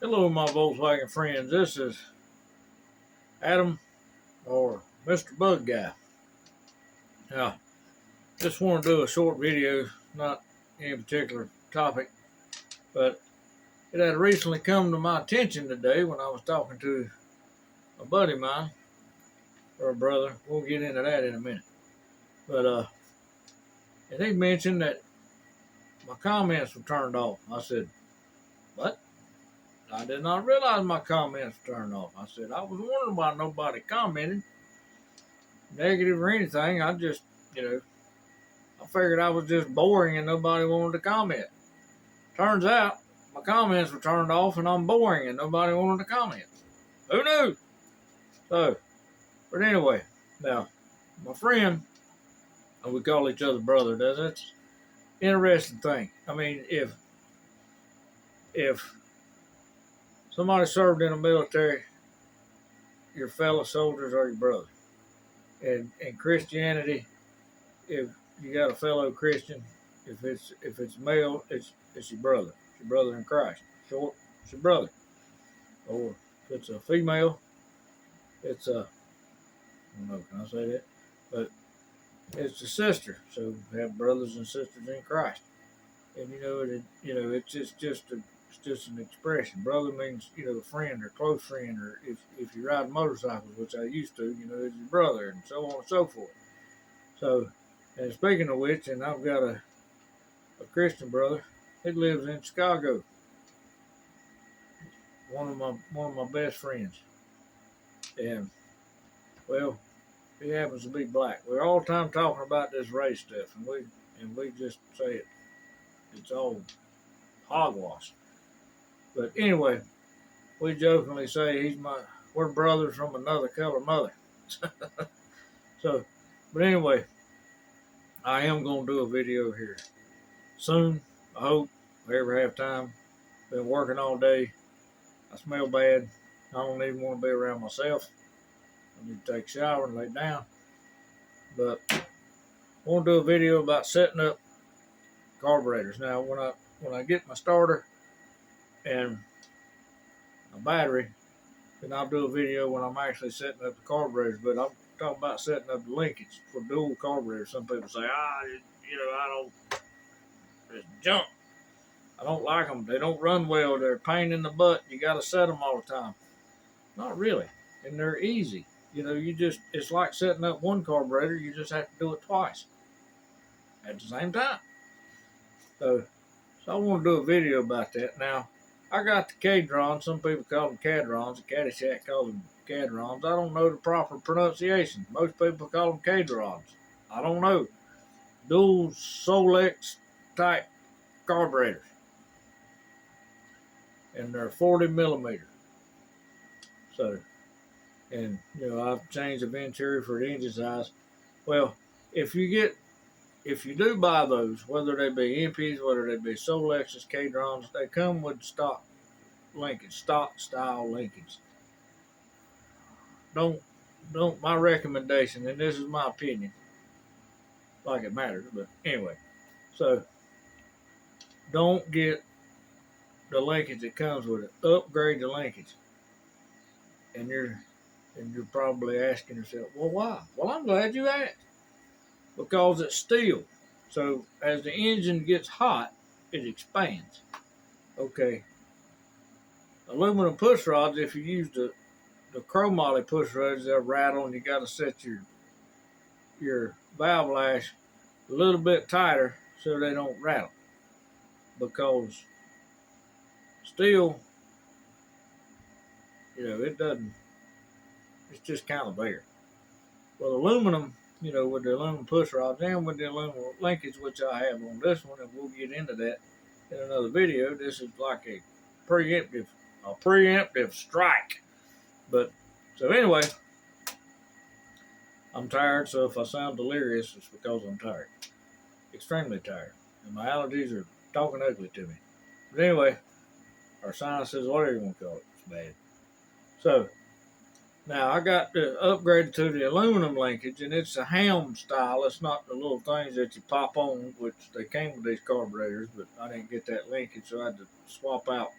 Hello, my Volkswagen friends. This is Adam or Mr. Bug Guy. Now, just want to do a short video, not any particular topic, but it had recently come to my attention today when I was talking to a buddy of mine, or a brother. We'll get into that in a minute. But and he mentioned that my comments were turned off. I said, "What? I did not realize my comments were turned off." I said, "I was wondering why nobody commented, negative or anything. I figured I was just boring and nobody wanted to comment. Turns out my comments were turned off and I'm boring and nobody wanted to comment. Who knew?" But anyway, now, my friend, we call each other brother, that's an interesting thing. I mean, if somebody served in the military, your fellow soldiers are your brother. And in Christianity, if you got a fellow Christian, if it's male, it's your brother. It's your brother in Christ. Short, it's your brother. Or if it's a female, it's a, I don't know, can I say that? But it's a sister. So we have brothers and sisters in Christ. And it's just an expression. Brother means, a friend or close friend, or if you ride motorcycles, which I used to, it's your brother, and so on and so forth. So, and speaking of which, and I've got a Christian brother. He lives in Chicago. One of my best friends. And well, he happens to be black. We're all the time talking about this race stuff, and we just say it's all hogwash. But anyway, we jokingly say we're brothers from another color mother. So, but anyway, I am gonna do a video here soon. I hope I ever have time. Been working all day. I smell bad. I don't even want to be around myself. I need to take a shower and lay down. But I want to do a video about setting up carburetors. Now, when I get my starter and my battery, then I'll do a video when I'm actually setting up the carburetors. But I'm talking about setting up the linkage for dual carburetors. Some people say, I don't, it's junk. I don't like them. They don't run well. They're a pain in the butt. You got to set them all the time. Not really. And they're easy. It's like setting up one carburetor. You just have to do it twice at the same time. So I want to do a video about that. Now, I got the Cadrons. Some people call them Cadrons. The Caddyshack calls them Cadrons. I don't know the proper pronunciation. Most people call them Cadrons. I don't know. Dual Solex type carburetors. And they're 40 millimeter. So, and I've changed the Venturi for the engine size. Well, if you do buy those, whether they be MPs, whether they be Solexes, Cadrons, they come with stock linkage, stock style linkage. Don't my recommendation, and this is my opinion, like it matters, but anyway. So don't get the linkage that comes with it. Upgrade the linkage. And you're probably asking yourself, well, why? Well, I'm glad you asked. Because it's steel. So as the engine gets hot, it expands. Okay. Aluminum push rods, if you use the chromoly push rods, they'll rattle, and you got to set your valve lash a little bit tighter so they don't rattle. Because steel, it doesn't. It's just kind of there. Well, aluminum, with the aluminum push rods and with the aluminum linkage, which I have on this one, and we'll get into that in another video. This is like a preemptive strike. But so anyway, I'm tired. So if I sound delirious, it's because I'm tired, extremely tired, and my allergies are talking ugly to me. But anyway, our sinuses, whatever you want to call it, it's bad. So now I got to upgrade to the aluminum linkage, and it's a ham style. It's not the little things that you pop on, which they came with these carburetors, but I didn't get that linkage, so I had to swap out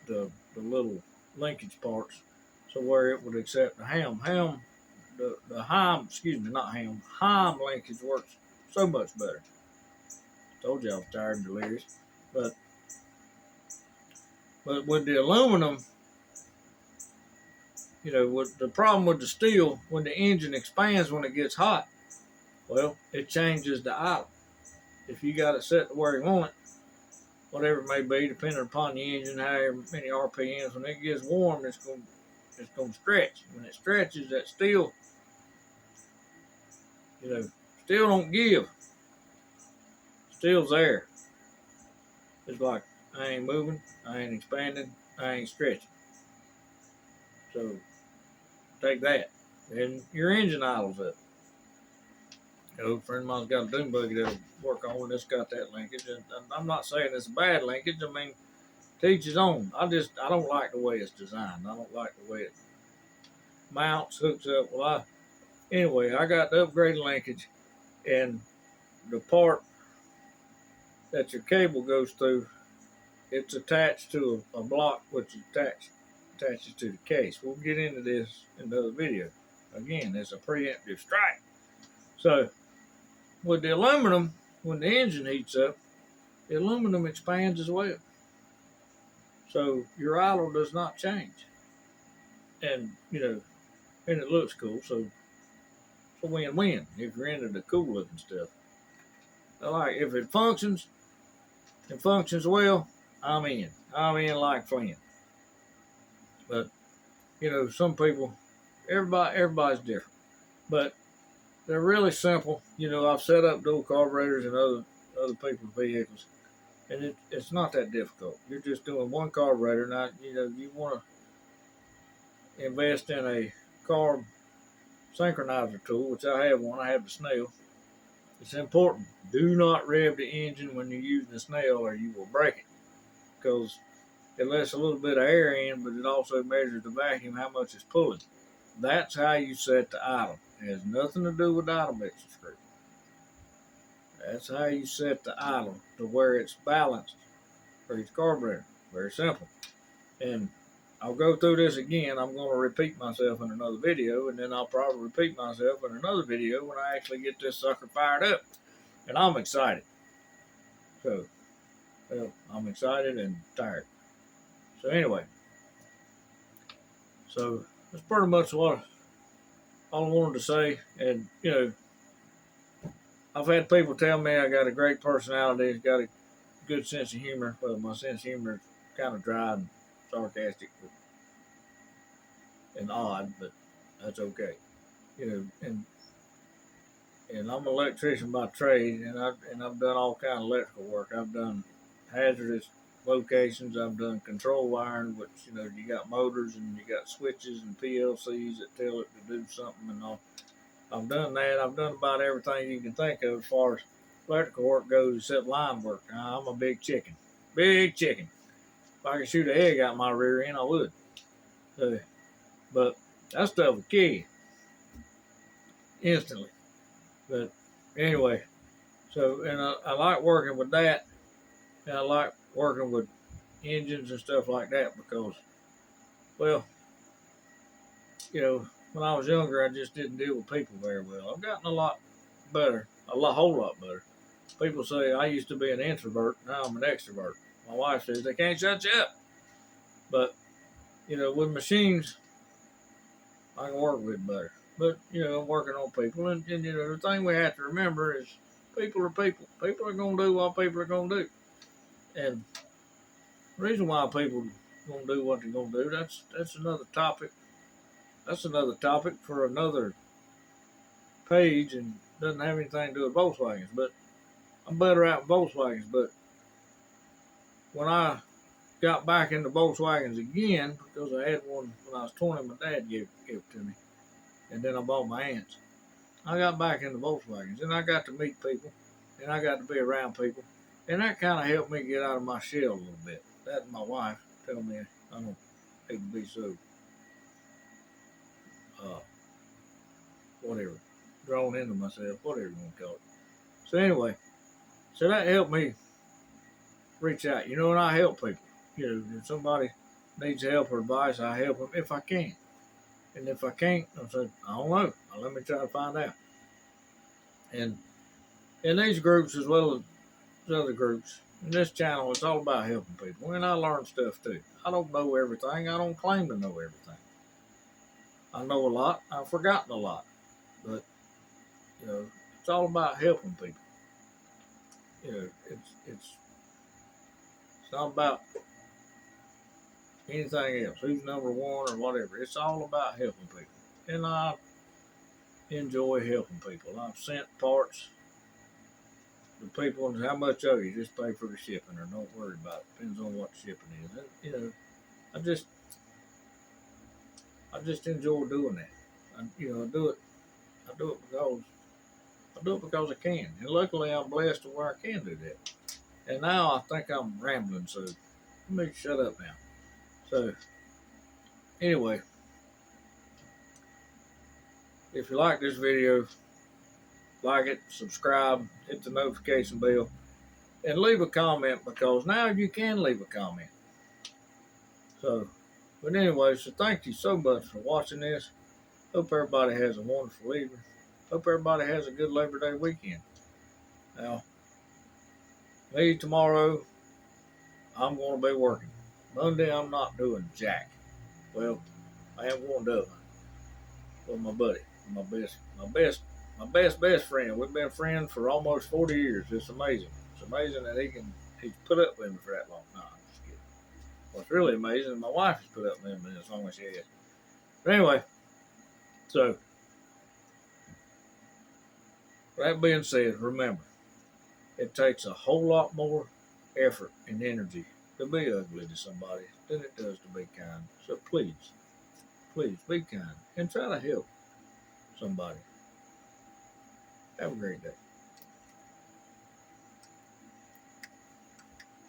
the little linkage parts, so where it would accept the the Heim, excuse me, not ham, Heim linkage works so much better. Told you I was tired and delirious, but with the aluminum, with the problem with the steel, when the engine expands when it gets hot, well, it changes the idle. If you got it set to where you want it, whatever it may be, depending upon the engine, however many RPMs, when it gets warm, it's going to stretch. When it stretches, that steel, steel don't give. Steel's there. It's like, I ain't moving, I ain't expanding, I ain't stretching. So take that, and your engine idles up. A friend of mine's got a dune buggy that'll work on when it's got that linkage, and I'm not saying it's a bad linkage. I mean, to each his own. I don't like the way it's designed. I don't like the way it mounts, hooks up. Anyway, I got the upgraded linkage, and the part that your cable goes through, it's attached to a block which attaches to the case. We'll get into this in another video. Again, it's a preemptive strike. So with the aluminum, when the engine heats up, the aluminum expands as well. So your idle does not change. And, and it looks cool. So it's a win-win if you're into the cool looking stuff. If it functions and functions well, I'm in. I'm in like Flynn. But, some people, everybody's different. But they're really simple. I've set up dual carburetors in other people's vehicles, and it's not that difficult. You're just doing one carburetor. Now, you want to invest in a carb synchronizer tool, which I have one. I have the Snell. It's important. Do not rev the engine when you're using the Snell, or you will break it, because it lets a little bit of air in, but it also measures the vacuum, how much it's pulling. That's how you set the idle. It has nothing to do with the idle mixer screw. That's how you set the idle to where it's balanced for each carburetor. Very simple. And I'll go through this again. I'm going to repeat myself in another video, and then I'll probably repeat myself in another video when I actually get this sucker fired up. And I'm excited. So, I'm excited and tired. So anyway, that's pretty much all I wanted to say. And, I've had people tell me I got a great personality, got a good sense of humor. Well, my sense of humor is kind of dry and sarcastic and odd, but that's okay. And I'm an electrician by trade, and I've done all kind of electrical work. I've done hazardous locations. I've done control wiring, which you got motors and you got switches and PLCs that tell it to do something and all. I've done that. I've done about everything you can think of as far as electrical work goes, except line work. I'm a big chicken. Big chicken. If I could shoot an egg out my rear end, I would. But that stuff will kill you instantly. But anyway, and I like working with that, and I like working with engines and stuff like that because, well, when I was younger, I just didn't deal with people very well. I've gotten a lot better, whole lot better. People say I used to be an introvert, now I'm an extrovert. My wife says they can't shut you up. But, with machines, I can work with better. But, I'm working on people. And the thing we have to remember is people are people. People are going to do what people are going to do. And the reason why people are going to do what they're going to do, that's another topic. That's another topic for another page and doesn't have anything to do with Volkswagens. But I'm better at Volkswagens. But when I got back into Volkswagens again, because I had one when I was 20, my dad gave it to me. And then I bought my aunt's. I got back into Volkswagens, and I got to meet people, and I got to be around people, and that kind of helped me get out of my shell a little bit. That and my wife tell me I don't need to be so, whatever, drawn into myself, whatever you want to call it. So anyway, that helped me reach out, and I help people. If somebody needs help or advice, I help them if I can. And if I can't, I say, I don't know. Now, let me try to find out. And in these groups as well as other groups, in this channel, it's all about helping people. And I learn stuff too. I don't know everything. I don't claim to know everything. I know a lot. I've forgotten a lot. But, it's all about helping people. It's not about anything else. Who's number one or whatever. It's all about helping people. And I enjoy helping people. I've sent parts to people, and how much of you just pay for the shipping or don't worry about it. Depends on what the shipping is. And, I just enjoy doing that. I do it. I do it because I can. And luckily I'm blessed to where I can do that. And now I think I'm rambling, so let me shut up now. So anyway, if you like this video, like it, subscribe, hit the notification bell, and leave a comment, because now you can leave a comment. So, but anyway, so thank you so much for watching this. Hope everybody has a wonderful evening. Hope everybody has a good Labor Day weekend. Now, me tomorrow, I'm going to be working. Monday, I'm not doing jack. Well, I am going to Dublin with my buddy, my best friend. We've been friends for almost 40 years. It's amazing. It's amazing that he's put up with me for that long. No, I'm just kidding. What's really amazing is my wife has put up with me as long as she has. But anyway, so that being said, remember, it takes a whole lot more effort and energy to be ugly to somebody than it does to be kind. So please be kind and try to help somebody. Have a great day.